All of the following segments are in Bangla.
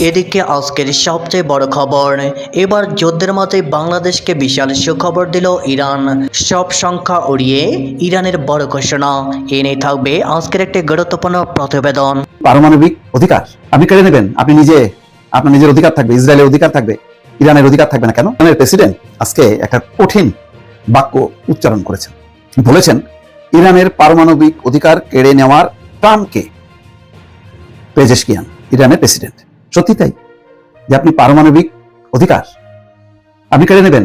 এদিকে আজকের সবচেয়ে বড় খবর, এবার যুদ্ধের মাঝে বাংলাদেশকে বিশাল সুখবর দিল ইরান। সব সংখ্যা উড়িয়ে ইরানের বড় ঘোষণা। এ নিয়ে থাকবে আজকের একটি গুরুত্বপূর্ণ প্রতিবেদন। পারমাণবিক অধিকার আপনি কেড়ে নেবেন, আপনার নিজের অধিকার থাকবে, ইসরায়েলের অধিকার থাকবে, ইরানের অধিকার থাকবে না কেন? ইরানের প্রেসিডেন্ট আজকে একটা কঠিন বাক্য উচ্চারণ করেছেন, বলেছেন ইরানের পারমাণবিক অধিকার কেড়ে নেওয়ার ট্রাম্পকে পেজেশকিয়ান। ইরানের প্রেসিডেন্ট সত্যি তাই যে আপনি পারমাণবিক অধিকার আপনি কেড়ে নেবেন,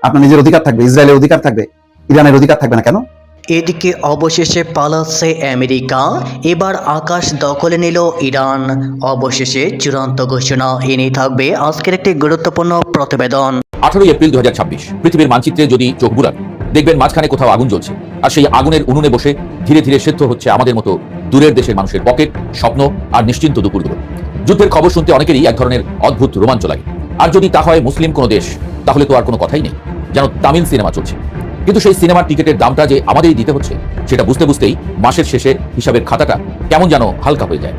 আপনার নিজের অধিকার থাকবে, ইসরায়েলের অধিকার থাকবে, ইরানের অধিকার থাকবে না কেন? এদিকে অবশেষে পালাচ্ছে আমেরিকা, এবার আকাশ দখলে নিল ইরান। অবশেষে চূড়ান্ত ঘোষণা। এ নিয়ে থাকবে আজকের একটি গুরুত্বপূর্ণ প্রতিবেদন। 18 এপ্রিল 2026 পৃথিবীর মানচিত্রে যদি চোখ বুলান, দেখবেন মাঝখানে কোথাও আগুন জ্বলছে, আর সেই আগুনের উনুনে বসে ধীরে ধীরে সেদ্ধ হচ্ছে আমাদের মতো দূরের দেশের মানুষের পকেট, স্বপ্ন আর নিশ্চিন্ত দুপুরগুলো। যুদ্ধের খবর শুনতে অনেকেরই এক ধরনের অদ্ভুত রোমাঞ্চ লাগে, আর যদি তা হয় মুসলিম কোনো দেশ, তাহলে তো আর কোনো কথাই নেই, যেন তামিল সিনেমা চলছে। কিন্তু সেই সিনেমার টিকিটের দামটা যে আমাদেরই দিতে হচ্ছে, সেটা বুঝতে বুঝতেই মাসের শেষে হিসাবের খাতাটা কেমন যেন হালকা হয়ে যায়।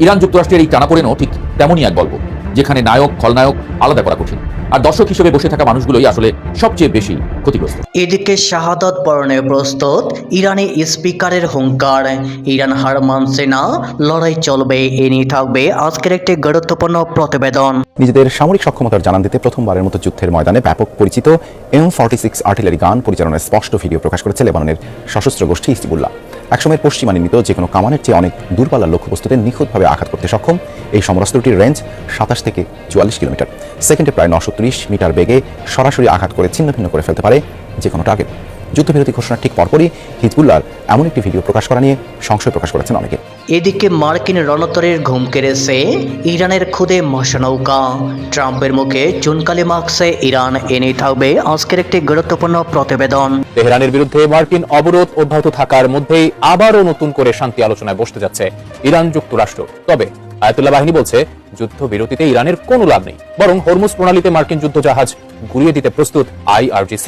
ইরান যুক্তরাষ্ট্রের এই টানাপোড়েনও ঠিক তেমনই এক গল্প, যেখানে নায়ক খলনায়ক আলাদা করা কঠিন, আর দর্শক হিসেবে বসে থাকা মানুষগুলোই আসলে সবচেয়ে বেশি ক্ষতিগ্রস্ত। এদিকে শাহাদাত বরণে প্রস্তুত ইরানি স্পিকারের হুঙ্কার, ইরান হার মানছে না, লড়াই চলবে। এ নিয়ে থাকবে আজকের একটি গুরুত্বপূর্ণ প্রতিবেদন। নিজেদের সামরিক সক্ষমতার জানান দিতে প্রথমবারের মতো যুদ্ধের ময়দানে ব্যাপক পরিচিত M46 আর্টিলারি গান পরিচালনার স্পষ্ট ভিডিও প্রকাশ করেছে লেবাননের সশস্ত্র গোষ্ঠী হিজবুল্লাহ। একসময়ের পশ্চিমা নির্মিত যে কোনো কামানের চেয়ে অনেক দূরপাল্লার লক্ষ্যবস্তুতে নিখুঁতভাবে আঘাত করতে সক্ষম এই সমরাস্ত্রটির রেঞ্জ 27 থেকে 44 কিলোমিটার। সেকেন্ডে প্রায় 930 মিটার বেগে সরাসরি আঘাত করে ছিন্ন ভিন্ন করে ফেলতে পারে যে কোনো টার্গেট। যুদ্ধবিরতি ঘোষণার ঠিক পরপরই হিজবুল্লাহর এমন একটি ভিডিও প্রকাশ করা নিয়ে সংশয় প্রকাশ করেছেন অনেকে। এদিকে মার্কিন রণতরীর ঘুম কেড়েছে ইরানের খুদে মহানৌকা, ট্রাম্পের মুখে চুনকালি মাখছে ইরান। এ নিয়ে থাকবে আজকের একটি গুরুত্বপূর্ণ প্রতিবেদন। তেহরানের বিরুদ্ধে মার্কিন অবরোধ অব্যাহত থাকার মধ্যেই আবারও নতুন করে শান্তি আলোচনায় বসতে যাচ্ছে ইরান যুক্তরাষ্ট্র। তবে আয়াতুল্লাহ বাহিনী বলছে যুদ্ধবিরতিতে ইরানের কোনো লাভ নেই, বরং হরমুজ প্রণালীতে মার্কিন যুদ্ধজাহাজ গুড়িয়ে দিতে প্রস্তুত IRGC।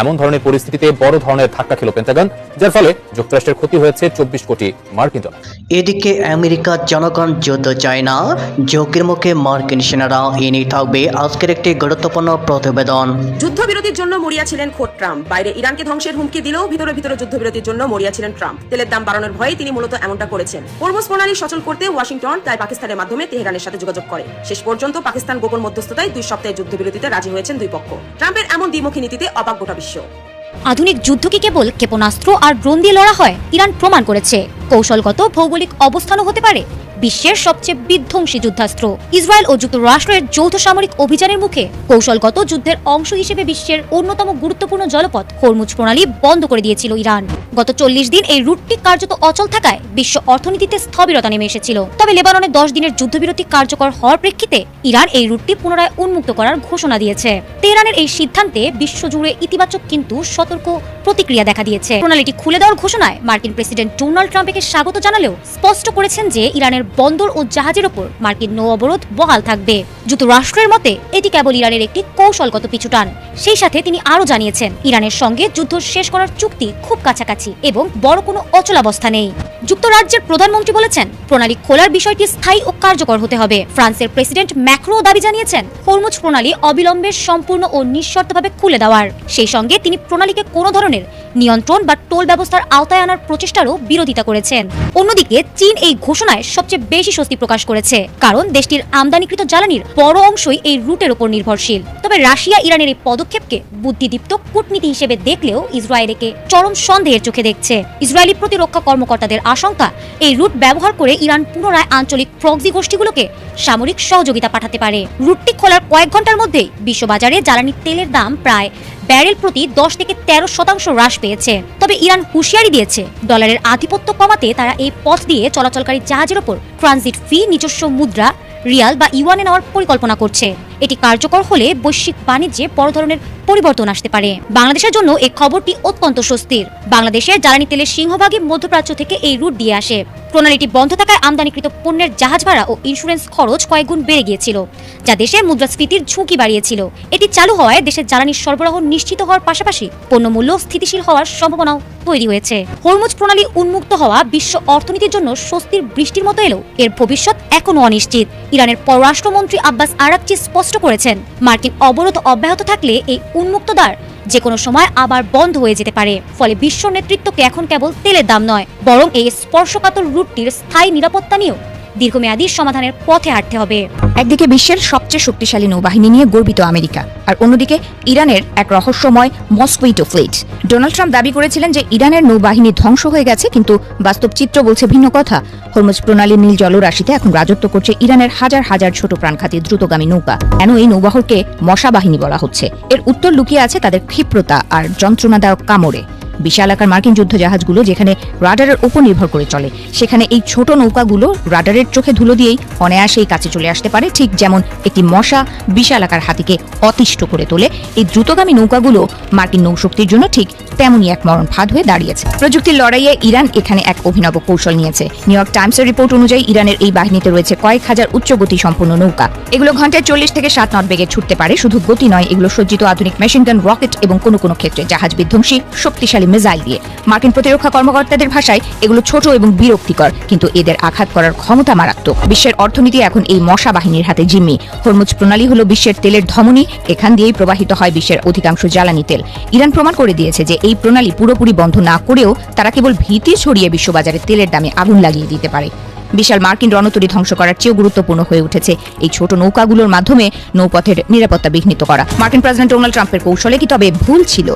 এমন ধরনের পরিস্থিতিতে বড় ধরনের ধাক্কা খেল পেন্টাগন, যার ফলে যুক্তরাষ্ট্রের ক্ষতি হয়েছে 24 কোটি মার্কিন ডলার। এদিকে আমেরিকার জনগণ যুদ্ধ চায় না, ঝুঁকির মুখে মার্কিন সেনারা। এ নিয়ে থাকবে আজকের একটি গুরুত্বপূর্ণ প্রতিবেদন। যুদ্ধবিরতির জন্য মরিয়া ছিলেন খোদ ট্রাম্প। বাইরে ইরানকে ধ্বংসের হুমকি দিলেও ভিতরে ভিতরে যুদ্ধবিরতির জন্য মরিয়া ছিলেন ট্রাম্প। তেলের দাম বাড়ানোর ভয়ে তিনি মূলত এমনটা করেছেন। হরমুজ প্রণালী সচল করতে ওয়াশিংটন তাই পাকিস্তানের মাধ্যমে তেহরানের সাথে যোগাযোগ করে। শেষ পর্যন্ত পাকিস্তান গোপন মধ্যস্থতায় 2 সপ্তাহের যুদ্ধবিরতিতে রাজি হয়েছেন দুই পক্ষ। ট্রাম্পের এমন দ্বিমুখী নীতিতে অবাক গোটা বিশ্ব। আধুনিক যুদ্ধ কি কেবল ক্ষেপণাস্ত্র আর ড্রোন দিয়ে লড়া হয়? ইরান প্রমাণ করেছে কৌশলগত ভৌগোলিক অবস্থানও হতে পারে বিশ্বের সবচেয়ে বিধ্বংসী যুদ্ধাস্ত্র। ইসরায়েল ও যুক্তরাষ্ট্রের যৌথ সামরিক অভিযানের মুখে কৌশলগত যুদ্ধের অংশ হিসেবে বিশ্বের অন্যতম গুরুত্বপূর্ণ জলপথ হরমুজ প্রণালী বন্ধ করে দিয়েছিল ইরান। গত 40 দিন এই রুটটি কার্যত অচল থাকায় বিশ্ব অর্থনীতিতে স্থবিরতা নেমে এসেছিল। তবে লেবাননে 10 দিনের যুদ্ধবিরতি কার্যকর হওয়ার প্রেক্ষিতে ইরান এই রুটটি পুনরায় উন্মুক্ত করার ঘোষণা দিয়েছে। তেহরানের এই সিদ্ধান্তে বিশ্বজুড়ে ইতিবাচক কিন্তু সতর্ক প্রতিক্রিয়া দেখা দিয়েছে। প্রণালীটি খুলে দেওয়ার ঘোষণায় মার্কিন প্রেসিডেন্ট ডোনাল্ড ট্রাম্পকে স্বাগত জানালেও স্পষ্ট করেছেন যে ইরানের বন্দর ও জাহাজের ওপর মার্কিন নৌ অবরোধ বহাল থাকবে। যুক্তরাষ্ট্রের মতে এটি কেবল ইরানের একটি কৌশলগত পিছুটান। সেই সাথে তিনি আরও জানিয়েছেন ইরানের সঙ্গে যুদ্ধ শেষ করার চুক্তি খুব কাছাকাছি এবং বড় কোনো অচলাবস্থা নেই। যুক্তরাজ্যের প্রধানমন্ত্রী বলেছেন প্রণালী খোলার বিষয়টি স্থায়ী ও কার্যকর হতে হবে। ফ্রান্সের প্রেসিডেন্ট ম্যাক্রো দাবি জানিয়েছেন হরমুজ প্রণালী অবিলম্বে সম্পূর্ণ ও নিঃশর্তভাবে খুলে দেওয়ার। সেই সঙ্গে তিনি প্রণালীকে কোনো ধরনের নিয়ন্ত্রণ বা টোল ব্যবস্থার আওতায় আনার প্রচেষ্টারও বিরোধিতা করেছেন। অন্যদিকে চীন এই ঘোষণায় সবচেয়ে বেশি স্বস্তি প্রকাশ করেছে, কারণ দেশটির আমদানিকৃত জ্বালানির বড় অংশই এই রুটের উপর নির্ভরশীল। তবে রাশিয়া ইরানের এই পদক্ষেপকে বুদ্ধিদীপ্ত কূটনীতি হিসেবে দেখলেও ইসরায়েল একে চরম সন্দেহের চোখে দেখছে। ইসরায়েলি প্রতিরক্ষা কর্মকর্তাদের আশঙ্কা এই রুট ব্যবহার করে ইরান পুনরায় আঞ্চলিক প্রক্সি গোষ্ঠীগুলোকে সামরিক সহযোগিতা পাঠাতে পারে। রুটটি খোলার কয়েক ঘন্টার মধ্যেই বিশ্ববাজারে জ্বালানি তেলের দাম প্রায় ব্যারেল প্রতি 10 থেকে 13% হ্রাস পেয়েছে। তবে ইরান হুঁশিয়ারি দিয়েছে ডলারের আধিপত্য কমাতে তারা এই পথ দিয়ে চলাচলকারী জাহাজের ওপর ট্রানজিট ফি নিজস্ব মুদ্রা রিয়াল বা ইউয়ানে নেওয়ার পরিকল্পনা করছে। এটি কার্যকর হলে বৈশ্বিক বাণিজ্যে বড় ধরনের পরিবর্তন আসতে পারে। বাংলাদেশের জন্য এই খবরটি অত্যন্ত স্বস্তির। বাংলাদেশের জ্বালানি তেলের সিংহভাগই মধ্যপ্রাচ্য থেকে এই রুট দিয়ে আসে। প্রণালীটি বন্ধ থাকায় আমদানিকৃত পণ্যের জাহাজ ভাড়া ও ইন্স্যুরেন্স খরচ কয়েকগুণ বেড়ে গিয়েছিল, যা দেশের মুদ্রাস্ফীতির ঝুঁকি বাড়িয়েছিল। এটি চালু হওয়ায় দেশের জ্বালানির সরবরাহ নিশ্চিত হওয়ার পাশাপাশি পণ্যমূল্য স্থিতিশীল হওয়ার সম্ভাবনাও তৈরি হয়েছে। হরমুজ প্রণালী উন্মুক্ত হওয়া বিশ্ব অর্থনীতির জন্য স্বস্তির বৃষ্টির মতো এলেও এর ভবিষ্যৎ এখনও অনিশ্চিত। ইরানের পররাষ্ট্রমন্ত্রী আব্বাস আরাকচি স্পষ্ট করেছেন, মার্কিন অবরোধ অব্যাহত থাকলে এই উন্মুক্ত দ্বার যে কোনো সময় আবার বন্ধ হয়ে যেতে পারে। ফলে বিশ্ব নেতৃত্বকে এখন কেবল তেলের দাম নয়, বরং এই স্পর্শকাতর রুটটির স্থায়ী নিরাপত্তা নিয়েও দীর্ঘমেয়াদী সমাধানের পথে হাঁটতে হবে। একদিকে বিশ্বের সবচেয়ে শক্তিশালী নৌবাহিনী নিয়ে গর্বিত আমেরিকা, আর অন্যদিকে ইরানের এক রহস্যময় মস্কুইটো ফ্লিট। ডোনাল্ড ট্রাম্প দাবি করেছিলেন যে ইরানের নৌবাহিনী ধ্বংস হয়ে গেছে, কিন্তু বাস্তব চিত্র বলছে ভিন্ন কথা। হরমুজ প্রণালীর নীল জলরাশিতে এখন রাজত্ব করছে ইরানের হাজার হাজার ছোট প্রাণঘাতী দ্রুতগামী নৌকা। কেন এই নৌবাহরকে মশা বাহিনী বলা হচ্ছে? এর উত্তর লুকিয়ে আছে তাদের ক্ষিপ্রতা আর যন্ত্রণাদায়ক কামড়ে। বিশাল আকার মার্কিন যুদ্ধ জাহাজগুলো যেখানে রাডারের উপর নির্ভর করে চলে, সেখানে এই ছোট নৌকাগুলো রাডারের চোখে ধুলো দিয়েই অনায়াসেই কাছে চলে আসতে পারে, ঠিক যেমন একটি মশা বিশাল আকার হাতিকে অতিষ্ঠ করে তোলে। এই দ্রুতগামী নৌকাগুলো মার্কিন নৌশক্তির জন্য ঠিক তেমনই এক মরণ ফাঁদ হয়ে দাঁড়িয়েছে। প্রযুক্তির লড়াইয়ে ইরান এখানে এক অভিনব কৌশল নিয়েছে। নিউ ইয়র্ক টাইমসের রিপোর্ট অনুযায়ী ইরানের এই বাহিনীতে রয়েছে কয়েক হাজার উচ্চগতি সম্পন্ন নৌকা। এগুলো ঘন্টায় 40 থেকে 60 নট বেগে ছুটতে পারে। শুধু গতি নয়, এগুলো সজ্জিত আধুনিক মেশিনগান, রকেট এবং কোনো কোনো ক্ষেত্রে জাহাজ বিধ্বংসী শক্তিশালী মিসাইল দিয়ে। মার্কিন প্রতিরক্ষা কর্মকর্তাদের ভাষায় এগুলো ছোট এবং বিরক্তিকর, কিন্তু এদের আঘাত করার ক্ষমতা মারাত্মক। বিশ্বের অর্থনীতি এখন এই মশা বাহিনীর হাতে জিম্মি। হরমুজ প্রণালী হলো বিশ্বের তেলের ধমনী, এখান দিয়েই প্রবাহিত হয় বিশ্বের অধিকাংশ জ্বালানি তেল। ইরান প্রমাণ করে দিয়েছে যে এই প্রণালী পুরোপুরি বন্ধ না করেও তারা কেবল ভীতি ছড়িয়ে বিশ্ববাজারে তেলের দামে আগুন লাগিয়ে দিতে পারে। বিশাল মার্কিন রণতরী ধ্বংস করার চেয়েও গুরুত্বপূর্ণ হয়ে উঠেছে এই ছোট নৌকাগুলোর মাধ্যমে নৌপথের নিরাপত্তা বিঘ্নিত করা। মার্কিন প্রেসিডেন্ট ডোনাল্ড ট্রাম্পের কৌশলে কি তবে ভুল ছিল?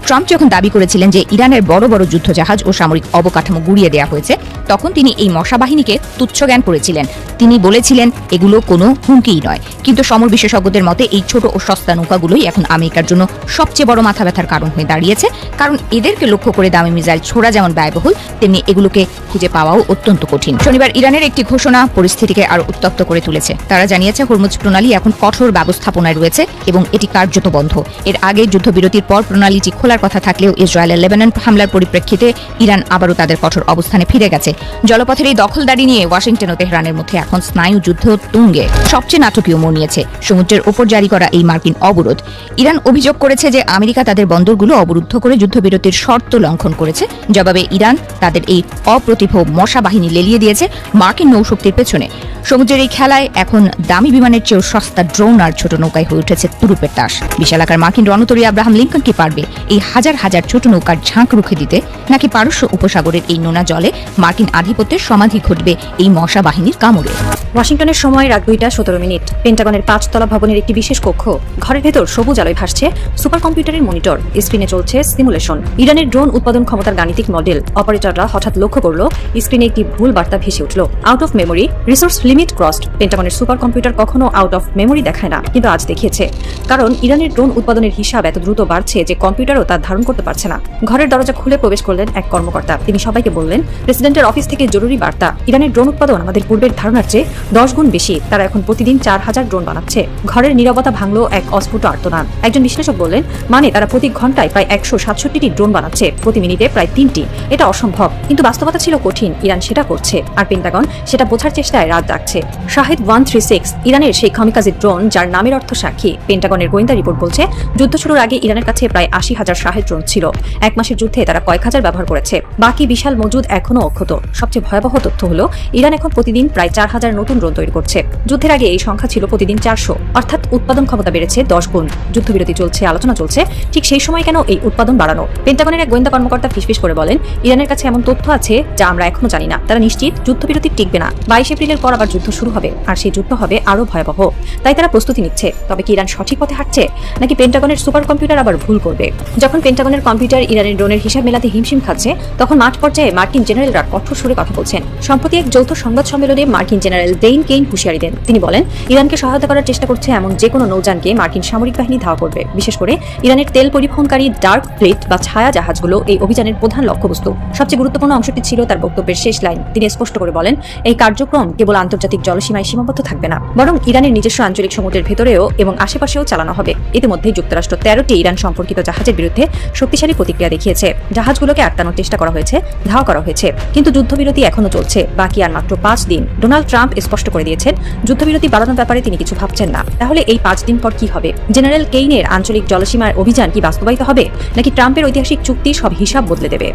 ট্রাম্প যখন দাবি করেছিলেন যে ইরানের বড় বড় যুদ্ধজাহাজ ও সামরিক অবকাঠামো গুড়িয়ে দেওয়া হয়েছে, তখন তিনি এই মশা বাহিনীকে তুচ্ছ জ্ঞান করেছিলেন। তিনি বলেছিলেন এগুলো কোনো হুমকিই নয়। কিন্তু সমর বিশেষজ্ঞদের মতে এই ছোট ও সস্তা নৌকাগুলোই এখন আমেরিকার জন্য সবচেয়ে বড় মাথা ব্যথার কারণ হয়ে দাঁড়িয়েছে, কারণ এদেরকে লক্ষ্য করে দামি মিসাইল ছোড়া যেমন ব্যয়বহুল, তেমনি এগুলোকে খুঁজে পাওয়াও অত্যন্ত কঠিন। শনিবার ইরানের একটি ঘোষণা পরিস্থিতিকে আরো উত্তপ্ত করে তুলেছে। তারা জানিয়েছে হরমুজ প্রণালী এখন কঠোর ব্যবস্থাপনায় রয়েছে এবং এটি কার্যত বন্ধ। এর আগে যুদ্ধবিরতির পর প্রণালীটি খোলার কথা থাকলেও ইসরায়েলের লেবানন হামলার পরিপ্রেক্ষিতে ইরান আবারও তাদের কঠোর অবস্থানে ফিরে গেছে। জলপথের এই দখলদারি নিয়ে ওয়াশিংটন ও তেহরানের মধ্যে এখন স্নায়ু যুদ্ধ তুঙ্গে। সবচেয়ে নাটকীয় মোড় নিয়েছে সমুদ্রের ওপর জারি করা এই মার্কিন অবরোধ। ইরান অভিযোগ করেছে যে আমেরিকা তাদের বন্দরগুলো অবরুদ্ধ করে যুদ্ধবিরতির শর্ত লঙ্ঘন করেছে। জবাবে ইরান তাদের এই অপ্রতিভ মশা বাহিনী লেলিয়ে দিয়েছে মার্কিন নৌশক্তির পেছনে। সমুদ্রের এই খেলায় এখন দামি বিমানের চেয়েও সস্তা ড্রোন আর ছোট নৌকায় হয়ে উঠেছে তুরুপের তাস। বিশাল আকার মার্কিন রণতরী আব্রাহাম লিঙ্কন কি পারবে এই হাজার হাজার ছোট নৌকার ঝাঁক রুখে দিতে, নাকি পারস্য উপসাগরের এই নোনা জলে মার্কিন আধিপত্যের সমাধি ঘটবে এই মশা বাহিনীর কামড়ে? ওয়াশিংটনের সময় রাত 2:17। পেন্টাগনের 5 তলা ভবনের একটি বিশেষ কক্ষ। ঘরের ভেতর সবুজ আলোয় ভাসছে সুপার কম্পিউটারের মনিটর, স্ক্রিনে চলছে সিমুলেশন। ইরানের ড্রোন উৎপাদন ক্ষমতার গাণিতিক মডেল। অপারেটররা হঠাৎ লক্ষ্য করলো স্ক্রিনে একটি ভুল বার্তা ভেসে উঠল, out of memory, resource limit crossed. পেন্টাগনের সুপার কম্পিউটার কখনো আউট অফ মেমোরি দেখায় না, কিন্তু আজ দেখিয়েছে। কারণ ইরানের ড্রোন উৎপাদনের হিসাব এত দ্রুত বাড়ছে যে কম্পিউটারও তা ধারণ করতে পারছে না। ঘরের দরজা খুলে প্রবেশ করলেন এক কর্মকর্তা। তিনি সবাইকে বললেন, প্রেসিডেন্টের অফিস থেকে জরুরি বার্তা। ইরানের ড্রোন উৎপাদন আমাদের পূর্বের ধারণার চেয়ে 10 গুণ বেশি। তারা এখন প্রতিদিন 4000 ড্রোন বানাচ্ছে। ঘরের নীরবতা ভাঙলো এক অস্ফুট আর্তনাদ। একজন বিশ্লেষক বললেন, মানে তারা প্রতি ঘন্টায় প্রায় 167টি ড্রোন বানাচ্ছে, প্রতি মিনিটে প্রায় 3টি। এটা অসম্ভব, কিন্তু বাস্তবতা ছিল কঠিন। ইরান সেটা করছে, আর পেন্টাগন সেটা বোঝার চেষ্টায় রাত ডাকছে। শাহিদ 136 ইরানের সেই কামিকাজি ড্রোন যার নামের অর্থ সাক্ষী। পেন্টাগনের গোয়েন্দা রিপোর্ট বলছে, যুদ্ধ শুরুর আগে ইরানের কাছে প্রায় 80,000 শাহেদ ড্রোন ছিল। 1 মাসের যুদ্ধে তারা কয়েক হাজার ব্যবহার করেছে। বাকি বিশাল মজুদ এখনো অক্ষত। সবচেয়ে ভয়াবহ তথ্য হলো ইরান এখন প্রতিদিন প্রায় 4000 নতুন ড্রোন তৈরি করছে। যুদ্ধের আগে এই সংখ্যা ছিল প্রতিদিন 400, অর্থাৎ উৎপাদন ক্ষমতা বেড়েছে 10 গুণ। যুদ্ধবিরতি চলছে, আলোচনা চলছে, ঠিক সেই সময় কেন এই উৎপাদন বাড়ানো? পেন্টাগনের এক গোয়েন্দা কর্মকর্তা ফিসফিস করে বলেন, ইরানের কাছে এমন তথ্য আছে যা আমরা এখনো জানি না। তারা নিশ্চিত যুদ্ধবিরতি টিকবে না। 22 এপ্রিলের পর আবার যুদ্ধ শুরু হবে, আর সেই যুদ্ধ হবে আরো ভয়াবহ। তাই তারা প্রস্তুতি নিচ্ছে। তবে কি ইরান সঠিক পথে হাঁটছে, নাকি পেন্টাগনের সুপার কম্পিউটার আবার ভুল করবে? যখন পেন্টাগনের কম্পিউটার ইরানের ড্রোনের হিসাব মেলাতে হিমশিম খাচ্ছে, তখন মাঠ পর্যায়ে মার্কিন জেনারেলরা কঠোর সুরে কথা বলছেন। সম্প্রতি এক যৌথ সংবাদ সম্মেলনে মার্কিন জেনারেল ডেইন কেইন হুঁশিয়ারি দেন। তিনি বলেন, ইরানকে সহায়তা করার চেষ্টা করছে এমন যে কোনো নৌযানকে মার্কিন সামরিক বাহিনী ধাওয়া করবে। বিশেষ করে ইরানের তেল পরিবহনকারী ডার্ক ফ্লিট বা ছায়া জাহাজগুলো এই অভিযানের প্রধান লক্ষ্যবস্তু। সবচেয়ে গুরুত্বপূর্ণ অংশটি ছিল তার বক্তব্যের শেষ লাইন। তিনি স্পষ্ট করে বলেন, এই কার্যক্রম কেবল আন্তর্জাতিক আন্তর্জাতিক জলসীমায় সীমাবদ্ধ থাকবে না, বরং ইরানের নিজস্ব আঞ্চলিক সমুদ্রের ভেতরেও এবং আশেপাশেও চালানো হবে। ইতিমধ্যে যুক্তরাষ্ট্র 13টি ইরান সম্পর্কিত জাহাজের বিরুদ্ধে শক্তিশালী প্রতিক্রিয়া দেখিয়েছে। জাহাজগুলোকে আটকানোর চেষ্টা করা হয়েছে, ধাওয়া করা হয়েছে, কিন্তু যুদ্ধবিরতি এখনো চলছে। বাকি আর মাত্র 5 দিন। ডোনাল্ড ট্রাম্প স্পষ্ট করে দিয়েছেন যুদ্ধবিরতি বাড়ানোর ব্যাপারে তিনি কিছু ভাবছেন না। তাহলে এই 5 দিন পর কি হবে? জেনারেল কেইনের আঞ্চলিক জলসীমার অভিযান কি বাস্তবায়িত হবে, নাকি ট্রাম্পের ঐতিহাসিক চুক্তি সব হিসাব বদলে দেবে?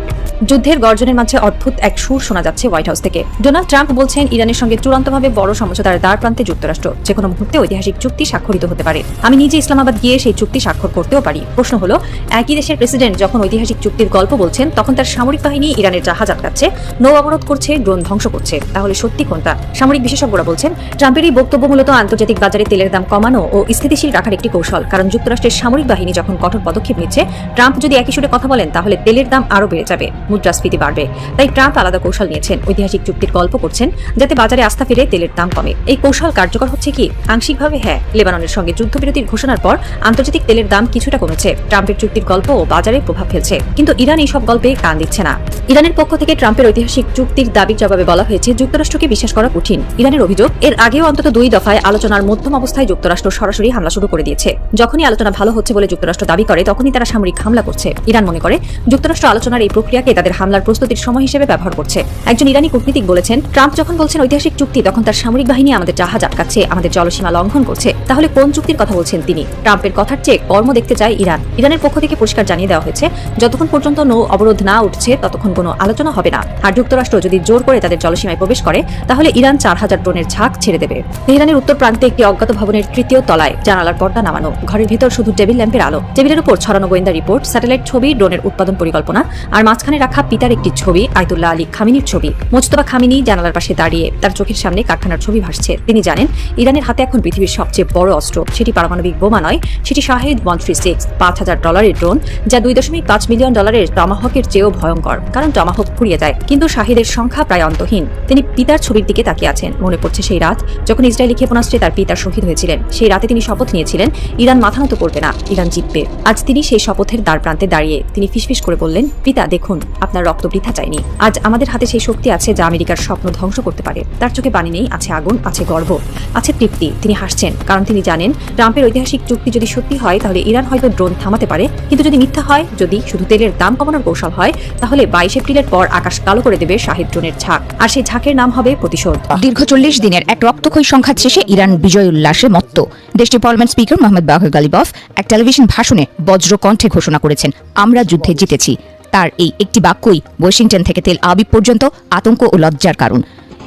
যুদ্ধের গর্জনের মাঝে অদ্ভুত এক সুর শোনা যাচ্ছে হোয়াইট হাউস থেকে। ডোনাল্ড ট্রাম্প বলছেন ইরানের সঙ্গে চূড়ান্তভাবে বড় সমঝোতার দ্বার প্রান্তে যুক্তরাষ্ট্র। যে কোনো মুহূর্তে ঐতিহাসিক চুক্তি স্বাক্ষরিত হতে পারে। আমি নিজে ইসলামাবাদ গিয়ে সেই চুক্তি স্বাক্ষর করতেও পারি। প্রশ্ন হলো, একই দেশের প্রেসিডেন্ট যখন ঐতিহাসিক চুক্তির গল্প বলছেন, তখন তার সামরিক বাহিনী ইরানের জাহাজ আটকাচ্ছে, নৌ অবরোধ করছে, ড্রোন ধ্বংস করছে। তাহলে সত্যি কোনটা? সামরিক বিশেষজ্ঞরা বলছেন ট্রাম্পের এই বক্তব্য মূলত আন্তর্জাতিক বাজারে তেলের দাম কমানো ও স্থিতিশীল রাখার একটি কৌশল। কারণ যুক্তরাষ্ট্রের সামরিক বাহিনী যখন কঠোর পদক্ষেপ নিচ্ছে, ট্রাম্প যদি একই সুরে কথা বলেন তাহলে তেলের দাম আরো বেড়ে যাবে, মুদ্রাস্ফীতি বাড়বে। তাই ট্রাম্প আলাদা কৌশল নিয়েছেন, ঐতিহাসিক চুক্তির গল্প করছেন যাতে বাজারে আস্থা ফিরে তেলের দাম কমে। এই কৌশল কার্যকর হচ্ছে কি? আংশিকভাবে হ্যাঁ। লেবাননের সঙ্গে যুদ্ধবিরতির ঘোষণার পর আন্তর্জাতিক তেলের দাম কিছুটা কমেছে। ট্রাম্পের চুক্তির গল্প ও বাজারে প্রভাব ফেলছে, কিন্তু ইরান এই সব গল্পে কান দিচ্ছে না। ইরানের পক্ষ থেকে ট্রাম্পের ঐতিহাসিক চুক্তির দাবির জবাবে বলা হয়েছে যুক্তরাষ্ট্রকে বিশ্বাস করা কঠিন। ইরানের অভিযোগ, এর আগেও অন্তত 2 দফায় আলোচনার মধ্যম অবস্থায় যুক্তরাষ্ট্র সরাসরি হামলা শুরু করে দিয়েছে। যখনই আলোচনা ভালো হচ্ছে বলে যুক্তরাষ্ট্র দাবি করে, তখনই তারা সামরিক হামলা করছে। ইরান মনে করে যুক্তরাষ্ট্র আলোচনার এই প্রক্রিয়াকে তাদের হামলার প্রস্তুতির সময় হিসেবে ব্যবহার করছে। একজন ইরানি কূটনীতিক বলেছেন, ট্রাম্প যখন বলছেন ঐতিহাসিক চুক্তি, তখন তার সামরিক বাহিনী আমাদের জাহাজ আটকাচ্ছে, আমাদের জলসীমা লঙ্ঘন করছে। তাহলে কোন চুক্তির কথা বলছেন তিনি? ট্রাম্পের কথার চেয়ে কর্ম দেখতে চায় ইরান। ইরানের পক্ষ থেকে পরিষ্কার জানিয়ে দেওয়া হয়েছে, যতক্ষণ পর্যন্ত নৌ অবরোধ না উঠছে ততক্ষণ কোনো আলোচনা হবে না। আর যুক্তরাষ্ট্র যদি জোর করে তাদের জলসীমায় প্রবেশ করে, তাহলে ইরান 4000 ড্রোনের ঝাঁক ছেড়ে দেবে। তেহরানের উত্তর প্রান্তে একটি অজ্ঞাত ভবনের 3য় তলায় জানালার পর্দা নামানো, ঘরের ভিতর শুধু টেবিল ল্যাম্পের আলো, টেবিলের উপর ছড়ানো গোয়েন্দা রিপোর্ট, স্যাটেলাইট ছবি, ড্রোনের উৎপাদন পরিকল্পনা, আর মাঝখানে রাখা পিতার একটি ছবি, আয়তুল্লাহ আলী খামিনির ছবি। মোজতবা খামিনি জানালার পাশে দাঁড়িয়ে, তার চোখের সামনে কারখানার ছবি ভাসছে। তিনি জানেন ইরানের হাতে এখন পৃথিবীর সবচেয়ে বড় অস্ত্র। সেটি পারমাণবিক বোমা নয়, সেটি শাহেদ 136, $5000 ড্রোন, যা $2.5 মিলিয়ন টমাহকের চেয়েও ভয়ঙ্কর। কারণ টমাহক ফুরিয়ে যায়, কিন্তু শাহেদের সংখ্যা প্রায় অন্তহীন। তিনি পিতার ছবির দিকে তাকিয়ে আছেন। মনে পড়ছে সেই রাত যখন ইসরায়েলি ক্ষেপণাস্ত্রে তার পিতা শহীদ হয়েছিলেন। সেই রাতে তিনি শপথ নিয়েছিলেন ইরান মাথা নত করবে না, ইরান জিতবে। আজ তিনি সেই শপথের দ্বার প্রান্তে দাঁড়িয়ে তিনি ফিসফিস করে বললেন, পিতা দেখুন, আপনার রক্ত বৃথা চাইনি। আজ আমাদের হাতে সেই শক্তি আছে যা আমেরিকার স্বপ্ন ধ্বংস করতে পারে। তার চোখে পানি নেই, আছে আগুন, আছে গর্ব, আছে তৃপ্তি। তিনি হাসছেন, কারণ তিনি জানেন ট্রাম্পের ঐতিহাসিক চুক্তি যদি সত্যি হয়, তাহলে ইরান হয়তো ড্রোন থামাতে পারে, কিন্তু যদি মিথ্যা হয়, যদি শুধু তেলের দাম কমানোর কৌশল হয়, তাহলে 22 এপ্রিলের পর আকাশ কালো করে দেবে শাহেদ ড্রোনের ঝাঁক। আর সেই ঝাঁকের নাম হবে প্রতিশোধ। দীর্ঘ 40 দিনের এক রক্তক্ষয়ী সংঘাত শেষে ইরান বিজয় উল্লাসে মত্ত। দেশটির পার্লামেন্ট স্পিকার মোহাম্মদ বাঘর গালিবাফ এক টেলিভিশন ভাষণে বজ্র কণ্ঠে ঘোষণা করেছেন, আমরা যুদ্ধে জিতেছি। তার এই একটি বাক্যই ওয়াশিংটন থেকে তেল আবিব পর্যন্ত আতঙ্ক ও লজ্জার কারণ।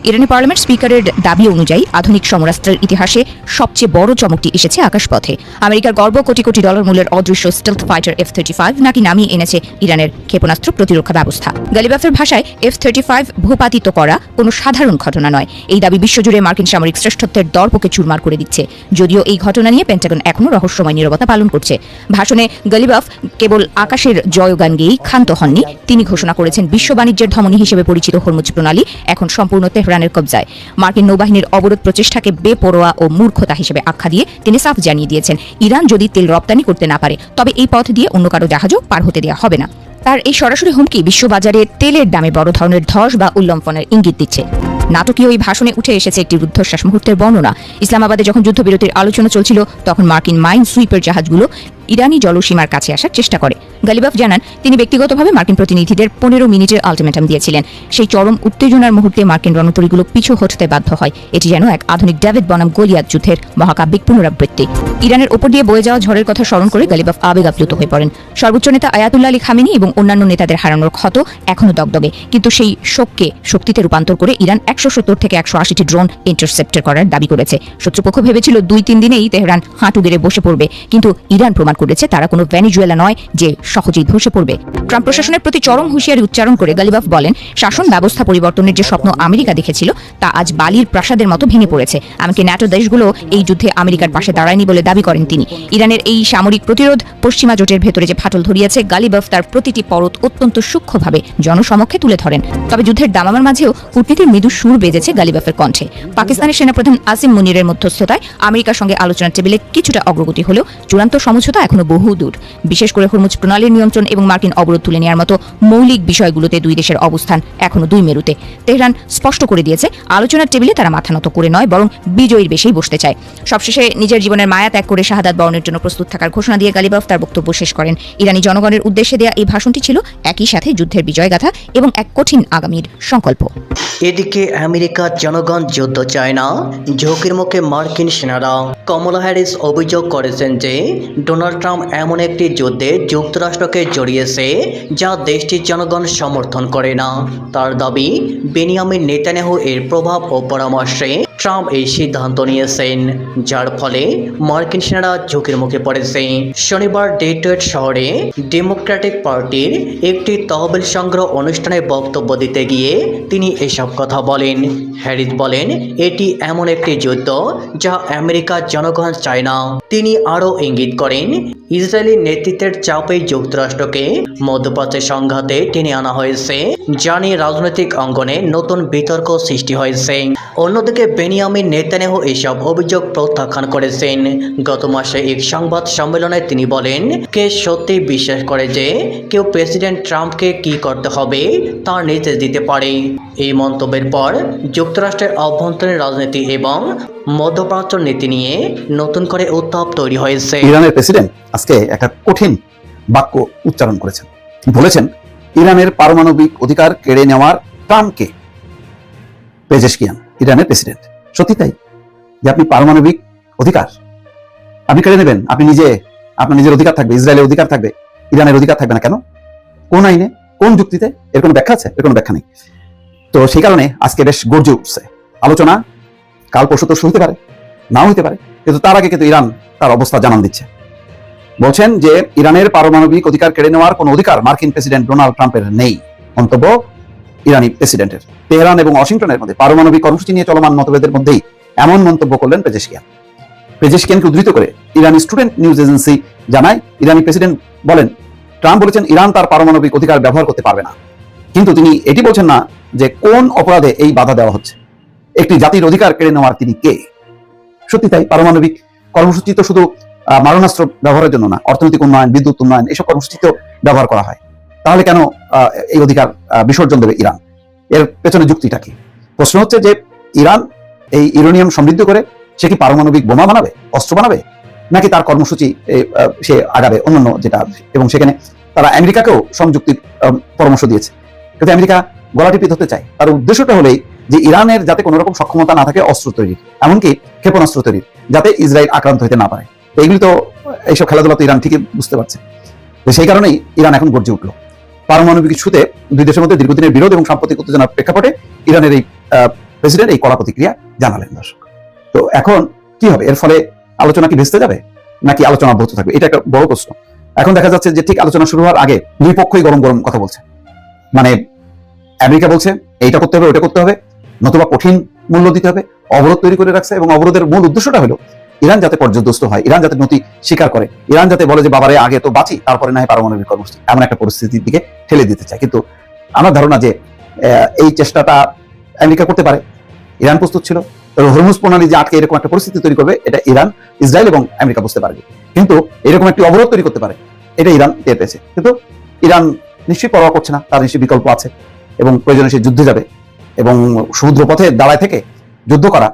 ইরানি পার্লামেন্ট স্পিকারের দাবি অনুযায়ী আধুনিক সমরাস্ত্রের ইতিহাসে সবচেয়ে বড় চমকটি এসেছে আকাশপথে। আমেরিকার গর্ব কোটি কোটি ডলার মূল্যের অদৃশ্য স্টেলথ ফাইটার F-35 নাকি নামিয়ে এনেছে ইরানের ক্ষেপণাস্ত্র প্রতিরক্ষা ব্যবস্থা। গালিবাফের ভাষায় F-35 ভূপাতিত করা কোনো সাধারণ ঘটনা নয়। এই দাবি বিশ্বজুড়ে মার্কিন সামরিক শ্রেষ্ঠত্বের দর্পকে চুরমার করে দিচ্ছে। যদিও এই ঘটনা নিয়ে পেন্টাগন এখনও রহস্যময় নীরবতা পালন করছে। ভাষণে গালিবাফ কেবল আকাশের জয়গান গেয়েই ক্ষান্ত হননি। তিনি ঘোষণা করেছেন বিশ্ব বাণিজ্যের ধমনী হিসেবে পরিচিত হরমুজ প্রণালী এখন সম্পূর্ণ তেহরানের কবজায়। মার্কিন নৌবাহিনীর অবরোধ প্রচেষ্টাকে বেপরোয়া ও মূর্খতা হিসেবে আখ্যা দিয়ে তিনি সাফ জানিয়ে দিয়েছেন, ইরান যদি তেল রপ্তানি করতে না পারে, তবে এই পথ দিয়ে অন্য কারো জাহাজও পার হতে দেওয়া হবে না। তার এই সরাসরি হুমকি বিশ্ববাজারে তেলের দামে বড় ধরনের ধস বা উল্লম্ফনের ইঙ্গিত দিচ্ছে। নাটকীয় এই ভাষণে উঠে এসেছে একটি রুদ্ধশ্বাস মুহূর্তের বর্ণনা। ইসলামাবাদে যখন যুদ্ধবিরতির আলোচনা চলছিল, তখন মার্কিন মাইন সুইপার জাহাজগুলো ইরানি জলসীমার কাছে আসার চেষ্টা করে। গালিবাফ জানান, তিনি ব্যক্তিগতভাবে মার্কিন প্রতিনিধিদের 15 মিনিটের আলটিমেটাম দিয়েছিলেন। সেই চরম উত্তেজনার মুহূর্তে মার্কিন রণতরীগুলো পিছু হটতে বাধ্য হয়। এটি যেন এক আধুনিক ডেভিড বনাম গলিয়াত যুদ্ধের মহাকাব্যিক পুনরাবৃত্তি। ইরানের ওপর দিয়ে বয়ে যাওয়া ঝড়ের কথা স্মরণ করে গালিবাফ আবেগ আপ্লুত হয়ে পড়েন। সর্বোচ্চ নেতা আয়াতুল্লাহ আলী খামিনি এবং অন্যান্য নেতাদের হারানোর ক্ষত এখনো দগদগে, কিন্তু সেই শোককে শক্তিতে রূপান্তর করে ইরান 170 থেকে 180টি ড্রোন ইন্টারসেপ্ট করার দাবি করেছে। শত্রুপক্ষ ভেবেছিল 2-3 দিনেই তেহরান হাঁটু গেড়ে বসে পড়বে, কিন্তু ইরান প্রমাণ করেছে তারা কোনো ভেনেজুয়েলা নয় যে সহজেই ধসে পড়বে। ট্রাম্প প্রশাসনের প্রতি চরম হুঁশিয়ারি উচ্চারণ করে গালিবাফ বলেন, শাসন ব্যবস্থা পরিবর্তনের যে স্বপ্ন আমেরিকা দেখেছিল তা আজ বালির প্রাসাদের মতো ভেঙে পড়েছে। এমনকি ন্যাটো দেশগুলো এই যুদ্ধে আমেরিকার পাশে দাঁড়ায়নি বলে দাবি করেন তিনি। ইরানের এই সামরিক প্রতিরোধ পশ্চিমা জোটের ভেতরে যে ফাটল ধরিয়েছে, গালিবাফ তার প্রতিটি পরত অত্যন্ত সূক্ষ্মভাবে জনসমক্ষে তুলে ধরেন। তবে যুদ্ধের দামামার মাঝেও কূটনীতির মৃদু সুর বেজেছে গালিবাফের কণ্ঠে। পাকিস্তানের সেনাপ্রধান আসিম মুনিরের মধ্যস্থতায় আমেরিকার সঙ্গে আলোচনার টেবিলে কিছুটা অগ্রগতি হলেও চূড়ান্ত সমঝোতা এখনো বহু দূর। বিশেষ করে হরমুজ প্রণালী প্রণালীর নিয়ন্ত্রণ এবং মার্কিন অবরোধ তুলে নেওয়ার মতো মৌলিক বিষয়গুলোতে দুই দেশের অবস্থান এখনো দুই মেরুতে। তেহরান স্পষ্ট করে দিয়েছে, আলোচনার টেবিলে তারা মাথা নত করে নয়, বরং বিজয়ীর বেশেই বসতে চায়। সবশেষে নিজের জীবনের মায়া ত্যাগ করে শাহাদাত বরণের জন্য প্রস্তুত থাকার ঘোষণা দিয়ে গালিবাফ তার বক্তব্য শেষ করেন। ইরানি জনগণের উদ্দেশ্যে দেয়া এই ভাষণটি ছিল একই সাথে যুদ্ধের বিজয়গাথা এবং এক কঠিন আগামীর সংকল্প। এদিকে আমেরিকার জনগণ যুদ্ধ চায় না, ঝুঁকির মুখে মার্কিন সেনারা। কমলা হ্যারিস অভিযোগ করেছেন যে ডোনাল্ড ট্রাম্প এমন একটি যুদ্ধে যুক্তরাষ্ট্রকে জড়িয়েছে যা দেশটির জনগণ সমর্থন করে না। তার দাবি, বেনিয়ামিন নেতানিয়াহু এর প্রভাব ও পরামর্শে ট্রাম্প এই সিদ্ধান্ত নিয়েছেন, যার ফলে মার্কিন সেনারা ঝুঁকির মুখে পড়েছে। শনিবার ডেট্রয়েট শহরে ডেমোক্রেটিক পার্টির একটি তহবিল সংগ্রহ অনুষ্ঠানে বক্তব্য দিতে গিয়ে তিনি এসব কথা বলেন। হ্যারিস বলেন, এটি এমন একটি যুদ্ধ যা আমেরিকার জনগণ চায় না। তিনি আরও ইঙ্গিত করেন, ইসরায়েলি নেতৃত্বের চাপেই যুক্তরাষ্ট্রকে মধ্যপ্রাচ্যের সংঘাতে টেনে আনা হয়েছে, যা নিয়ে রাজনৈতিক অঙ্গনে নতুন বিতর্ক সৃষ্টি হয়েছে। অন্যদিকে বেনিয়ামিন নেতানিয়াহু এসব অভিযোগ প্রত্যাখ্যান করেছেন। গত মাসে এক সংবাদ সম্মেলনে তিনি বলেন, কে সত্যি বিশ্বাস করে যে কেউ প্রেসিডেন্ট ট্রাম্পকে কি করতে হবে তার নির্দেশ দিতে পারে? এই মন্তব্যের পর যুক্তরাষ্ট্রের অভ্যন্তরীণ রাজনীতি এবং মধ্যপ্রাচ্য নীতি নিয়ে নতুন করে উত্তাপ তৈরি হয়েছে। ইরানের প্রেসিডেন্ট আজকে একটা কঠিন বাক্য উচ্চারণ করেছেন। বলেছেন, ইরানের পারমাণবিক অধিকার কেড়ে নেওয়ার ট্রাম্পকে পেজেশকিয়ান। ইরানের প্রেসিডেন্ট সত্যি তাই, যে আপনি পারমাণবিক অধিকার আপনি কেড়ে নেবেন, আপনি আপনার নিজের অধিকার থাকবে, ইসরায়েলের অধিকার থাকবে, ইরানের অধিকার থাকবে না কেন? কোন আইনে, কোন যুক্তিতে? এর কোনো ব্যাখ্যা আছে? এর কোনো ব্যাখ্যা নেই। তো সেই কারণে আজকে বেশ গর্জে উঠছে আলোচনা। কাল পরশু তো হইতে পারে, নাও হইতে পারে, কিন্তু তার আগে কিন্তু ইরান তার অবস্থা জানান দিচ্ছে। বলছেন যে ইরানের পারমাণবিক অধিকার কেড়ে নেওয়ার কোনো অধিকার মার্কিন প্রেসিডেন্ট ডোনাল্ড ট্রাম্পের নেই। মন্তব্য ইরানি প্রেসিডেন্টের। তেহরান এবং ওয়াশিংটনের মধ্যে পারমাণবিক কর্মসূচি নিয়ে চলমান মতভেদের মধ্যেই এমন মন্তব্য করলেন পেজেশকিয়ান। পেজেশকিয়ানকে উদ্ধৃত করে ইরানি স্টুডেন্ট নিউজ এজেন্সি জানায়, ইরানি প্রেসিডেন্ট বলেন, ট্রাম্প বলেছেন ইরান তার পারমাণবিক অধিকার ব্যবহার করতে পারবে না, কিন্তু তিনি এটি বলছেন না যে কোন অপরাধে এই বাধা দেওয়া হচ্ছে। একটি জাতির অধিকার কেড়ে নেওয়ার তিনি কে? সত্যি তাই, পারমাণবিক কর্মসূচি তো শুধু মারণাস্ত্র ব্যবহারের জন্য না, অর্থনৈতিক উন্নয়ন, বিদ্যুৎ উন্নয়ন, এসব কর্মসূচিতেও ব্যবহার করা হয়। তাহলে কেন এই অধিকার বিসর্জন দেবে ইরান? এর পেছনে যুক্তিটা কি? প্রশ্ন হচ্ছে যে ইরান এই ইউরেনিয়াম সমৃদ্ধ করে সে কি পারমাণবিক বোমা বানাবে, অস্ত্র বানাবে, নাকি তার কর্মসূচি সে আগাবে অন্যান্য যেটা? এবং সেখানে তারা আমেরিকাকেও সংযুক্তির পরামর্শ দিয়েছে, কিন্তু আমেরিকা গলা টিপে ধরতে চায়। তার উদ্দেশ্যটা হলেই যে ইরানের যাতে কোনো রকম সক্ষমতা না থাকে অস্ত্র তৈরির, এমনকি ক্ষেপণাস্ত্র তৈরির, যাতে ইসরায়েল আক্রান্ত হতে না পারে। এইগুলি তো এইসব খেলাধুলা তো ইরান ঠিকই বুঝতে পারছে। তো সেই কারণেই ইরান এখন গর্জে উঠল। পারমাণবিক ইস্যুতে দুই দেশের মধ্যে দীর্ঘদিনের বিরোধ এবং সাম্প্রতিক উত্তেজনার প্রেক্ষাপটে ইরানের এই প্রেসিডেন্ট এই কড়া প্রতিক্রিয়া জানালেন। দর্শক, তো এখন কি হবে? এর ফলে আলোচনা কি ভেস্তে যাবে, নাকি আলোচনা অব্যাহত থাকবে? এটা একটা বড় প্রশ্ন। এখন দেখা যাচ্ছে যে ঠিক আলোচনা শুরু হওয়ার আগে দুই পক্ষই গরম গরম কথা বলছে। মানে আমেরিকা বলছে এইটা করতে হবে, ওটা করতে হবে, নতুবা কঠিন মূল্য দিতে হবে, অবরোধ তৈরি করে রাখছে। এবং অবরোধের মূল উদ্দেশ্যটা হলো ইরান যাতে পর্যদস্ত হয়, ইরান যাতে নতি স্বীকার করে, ইরান যাতে বলে যে বাবারে আগে তো বাঁচি, তারপরে না হয় পারমাণবিক কর্মসূচি, এমন একটা পরিস্থিতির দিকে ঠেলে দিতে চায়। কিন্তু আমার ধারণা যে এই চেষ্টাটা আমেরিকা করতে পারে। ইরান প্রস্তুত ছিল, হরমুজ প্রণালী যে আটকে এরকম একটা পরিস্থিতি তৈরি করবে, এটা ইরান, ইসরায়েল এবং আমেরিকা বুঝতে পারবে। কিন্তু এরকম একটি অবরোধ তৈরি করতে পারে, এটা ইরান টের পেয়েছে। কিন্তু ইরান নিশ্চয়ই পরোয়া করছে না, তার নিশ্চয়ই বিকল্প আছে এবং প্রয়োজনে সে যুদ্ধে যাবে। এবং সমুদ্র পথে দাঁড়ায় থেকে যুদ্ধ করা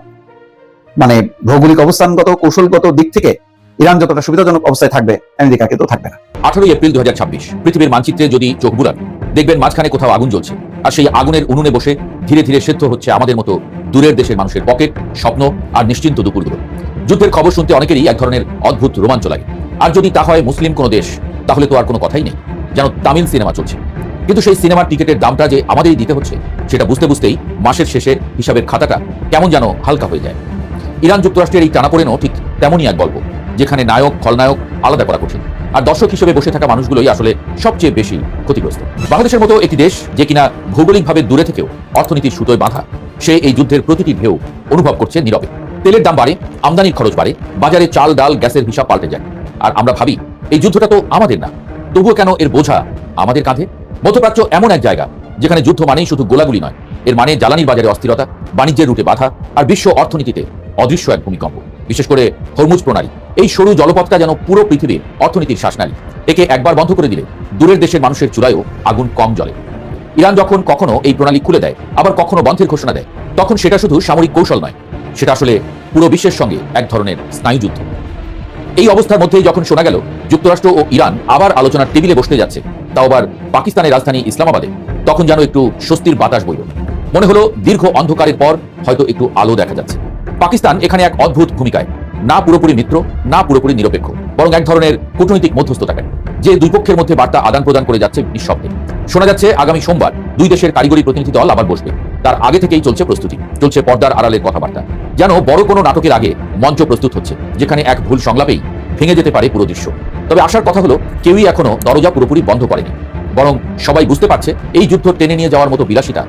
মানে ভৌগোলিক অবস্থানগত কৌশলগত দিক থেকে ইরান যতটা সুবিধাজনক অবস্থায় থাকবে, আমেরিকা কিন্তু থাকবে না। 18 এপ্রিল 2026 পৃথিবীর মানচিত্রে যদি চোখ বুলান, দেখবেন মাঝখানে কোথাও আগুন জ্বলছে, আর সেই আগুনের উনুনে বসে ধীরে ধীরে সেদ্ধ হচ্ছে আমাদের মতো দূরের দেশের মানুষের পকেট, স্বপ্ন আর নিশ্চিন্ত দুপুরগুলো। যুদ্ধের খবর শুনতে অনেকেরই এক ধরনের অদ্ভুত রোমাঞ্চ লাগে। আর যদি তা হয় মুসলিম কোনো দেশ, তাহলে তো আর কোনো কথাই নেই, যেন তামিল সিনেমা চলছে। কিন্তু সেই সিনেমার টিকিটের দামটা যে আমাদেরই দিতে হচ্ছে, সেটা বুঝতে বুঝতেই মাসের শেষে হিসাবের খাতাটা কেমন যেন হালকা হয়ে যায়। ইরান যুক্তরাষ্ট্রের এই টানাপোড়েনও ঠিক তেমনই এক গল্প, যেখানে নায়ক খলনায়ক আলাদা করা কঠিন, আর দর্শক হিসেবে বসে থাকা মানুষগুলোই আসলে সবচেয়ে বেশি ক্ষতিগ্রস্ত। বাংলাদেশের মতো একটি দেশ যে কিনা ভৌগোলিকভাবে দূরে থেকেও অর্থনীতির সুতোয় বাঁধা, সে এই যুদ্ধের প্রতিটি ঢেউ অনুভব করছে নীরবে। তেলের দাম বাড়ে, আমদানির খরচ বাড়ে, বাজারে চাল ডাল গ্যাসের হিসাব পাল্টে যায়। আর আমরা ভাবি এই যুদ্ধটা তো আমাদের না, তবুও কেন এর বোঝা আমাদের কাঁধে? মধ্যপ্রাচ্য এমন এক জায়গা যেখানে যুদ্ধ মানেই শুধু গোলাগুলি নয়, এর মানে জ্বালানির বাজারে অস্থিরতা, বাণিজ্যের রুটে বাধা, আর বিশ্ব অর্থনীতিতে অদৃশ্য এক ভূমিকম্প। বিশেষ করে হরমুজ প্রণালী, এই সরু জলপথটা যেন পুরো পৃথিবীর অর্থনীতির শ্বাসনালী। একে একবার বন্ধ করে দিলে দূরের দেশের মানুষের চুলায়ও আগুন কম জ্বলে। ইরান যখন কখনো এই প্রণালী খুলে দেয়, আবার কখনো বন্ধের ঘোষণা দেয়, তখন সেটা শুধু সামরিক কৌশল নয়, সেটা আসলে পুরো বিশ্বের সঙ্গে এক ধরনের স্নায়ুযুদ্ধ। এই অবস্থার মধ্যেই যখন শোনা গেল যুক্তরাষ্ট্র ও ইরান আবার আলোচনার টেবিলে বসতে যাচ্ছে, তাও আবার পাকিস্তানের রাজধানী ইসলামাবাদে, তখন যেন একটু স্বস্তির বাতাস বইল। মনে হলো দীর্ঘ অন্ধকারের পর হয়তো একটু আলো দেখা যাচ্ছে। পাকিস্তান এখানে এক অদ্ভুত ভূমিকায়, না পুরোপুরি মিত্র, না পুরোপুরি নিরপেক্ষ, বরং এক ধরনের কূটনৈতিক মধ্যস্থতাকারী, যে দুই পক্ষের মধ্যে বার্তা আদান প্রদান করে যাচ্ছে নিঃশব্দে। শোনা যাচ্ছে আগামী সোমবার দুই দেশের কারিগরি প্রতিনিধি দল আবার বসবে। তার আগে থেকেই চলছে প্রস্তুতি, চলছে পর্দার আড়ালের কথাবার্তা, যেন বড় কোনো নাটকের আগে মঞ্চ প্রস্তুত হচ্ছে, যেখানে এক ভুল সংলাপেই ভেঙে যেতে পারে পুরো দৃশ্য। তবে আসার কথা হলো কেউই এখনো দরজা পুরোপুরি বন্ধ করেনি, বরং সবাই বুঝতে পারছে এই যুদ্ধ টেনে নিয়ে যাওয়ার মতো বিলাসিতা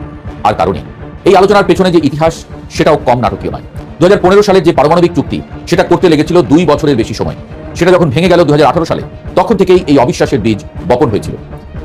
আর কারণে। এই আলোচনার পেছনে যে ইতিহাস, সেটাও কম নাটকীয় নয়। 2015 সালের যে পারমাণবিক চুক্তি, সেটা করতে লেগেছিল 2 বছরের বেশি সময়। সেটা যখন ভেঙে গেল 2018 সালে, তখন থেকেই এই অবিশ্বাসের বীজ বপন হয়েছিল।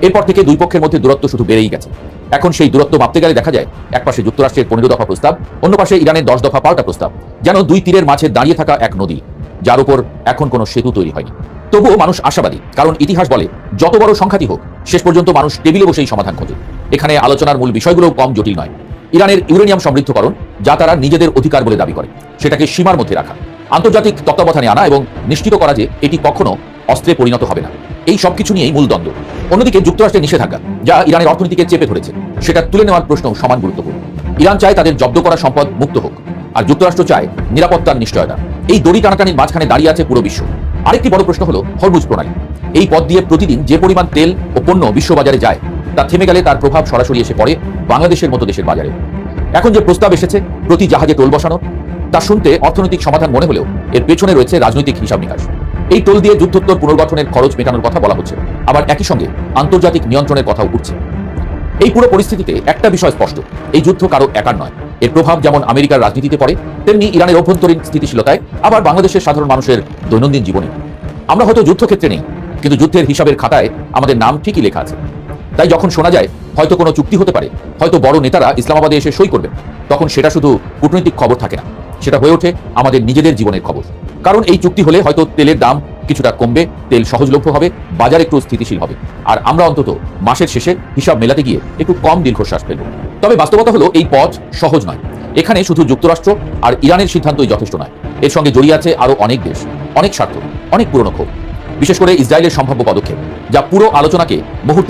এরপর থেকে দুই পক্ষের মধ্যে দূরত্ব শুধু বেড়েই গেছে। এখন সেই দূরত্ব মাপতে গেলে দেখা যায় একপাশে যুক্তরাষ্ট্রের 15 দফা প্রস্তাব, অন্য পাশে ইরানের 10 দফা পাল্টা প্রস্তাব, যেন দুই তীরের মাঝে দাঁড়িয়ে থাকা এক নদী, যার উপর এখন কোনো সেতু তৈরি হয়নি। তবুও মানুষ আশাবাদী, কারণ ইতিহাস বলে যত বড় সংখ্যাতি হোক, শেষ পর্যন্ত মানুষ টেবিলে বসেই সমাধান খোঁজে। এখানে আলোচনার মূল বিষয়গুলোও কম জটিল নয়। ইরানের ইউরেনিয়াম সমৃদ্ধকরণ, যা তারা নিজেদের অধিকার বলে দাবি করে, সেটাকে সীমার মধ্যে রাখা, আন্তর্জাতিক তত্ত্বাবধানে আনা এবং নিশ্চিত করা যে এটি কখনো অস্ত্রে পরিণত হবে না। এই সবকিছু নিয়েই মূল দ্বন্দ্ব। অন্যদিকে যুক্তরাষ্ট্রের নিষেধাজ্ঞা, যা ইরানের অর্থনীতিকে চেপে ধরেছে, সেটা তুলে নেওয়ার প্রশ্ন সমান গুরুত্বপূর্ণ। ইরান চায় তাদের জব্দ করা সম্পদ মুক্ত হোক, আর যুক্তরাষ্ট্র চায় নিরাপত্তার নিশ্চয়তা। এই দড়ি টানাটানির মাঝখানে দাঁড়িয়ে আছে পুরো বিশ্ব। আরেকটি বড় প্রশ্ন হলো হরমুজ প্রণালী। এই পথ দিয়ে প্রতিদিন যে পরিমাণ তেল ও পণ্য বিশ্ববাজারে যায়, তা থেমে গেলে তার প্রভাব সরাসরি এসে পড়ে বাংলাদেশের মতো দেশের বাজারে। এখন যে প্রস্তাব এসেছে প্রতি জাহাজে টোল বসানো, তা শুনতে অর্থনৈতিক সমাধান মনে হলেও এর পেছনে রয়েছে রাজনৈতিক হিসাব নিকাশ। এই টোল দিয়ে যুদ্ধোত্তর পুনর্গঠনের খরচ মেটানোর কথা বলা হচ্ছে, আবার একই সঙ্গে আন্তর্জাতিক নিয়ন্ত্রণের কথাও উঠছে। এই পুরো পরিস্থিতিতে একটা বিষয় স্পষ্ট, এই যুদ্ধ কারো একার নয়। এর প্রভাব যেমন আমেরিকার রাজনীতিতে পড়ে, তেমনি ইরানের অভ্যন্তরীণ স্থিতিশীলতায়, আবার বাংলাদেশের সাধারণ মানুষের দৈনন্দিন জীবনে। আমরা হয়তো যুদ্ধক্ষেত্রে নেই, কিন্তু যুদ্ধের হিসাবের খাতায় আমাদের নাম ঠিকই লেখা আছে। তাই যখন শোনা যায় হয়তো কোনো চুক্তি হতে পারে, হয়তো বড় নেতারা ইসলামাবাদে এসে সই করবেন, তখন সেটা শুধু কূটনৈতিক খবর থাকে না, সেটা হয়ে ওঠে আমাদের নিজেদের জীবনের খবর। কারণ এই চুক্তি হলে হয়তো তেলের দাম কিছুটা কমবে, তেল সহজলভ্য হবে, বাজার একটু স্থিতিশীল হবে, আর আমরা অন্তত মাসের শেষে হিসাব মেলাতে গিয়ে একটু কম দীর্ঘশ্বাস ফেলব। তবে বাস্তবতা হলো এই পথ সহজ নয়। এখানে শুধু যুক্তরাষ্ট্র আর ইরানের সিদ্ধান্তই যথেষ্ট নয়, এর সঙ্গে জড়িয়ে আছে আরো অনেক দেশ, অনেক স্বার্থ, অনেক পুরনো ক্ষোভ, বিশেষ করে ইসরায়েলের সম্ভাব্য পদক্ষেপ, যা পুরো আলোচনাকে মুহূর্তে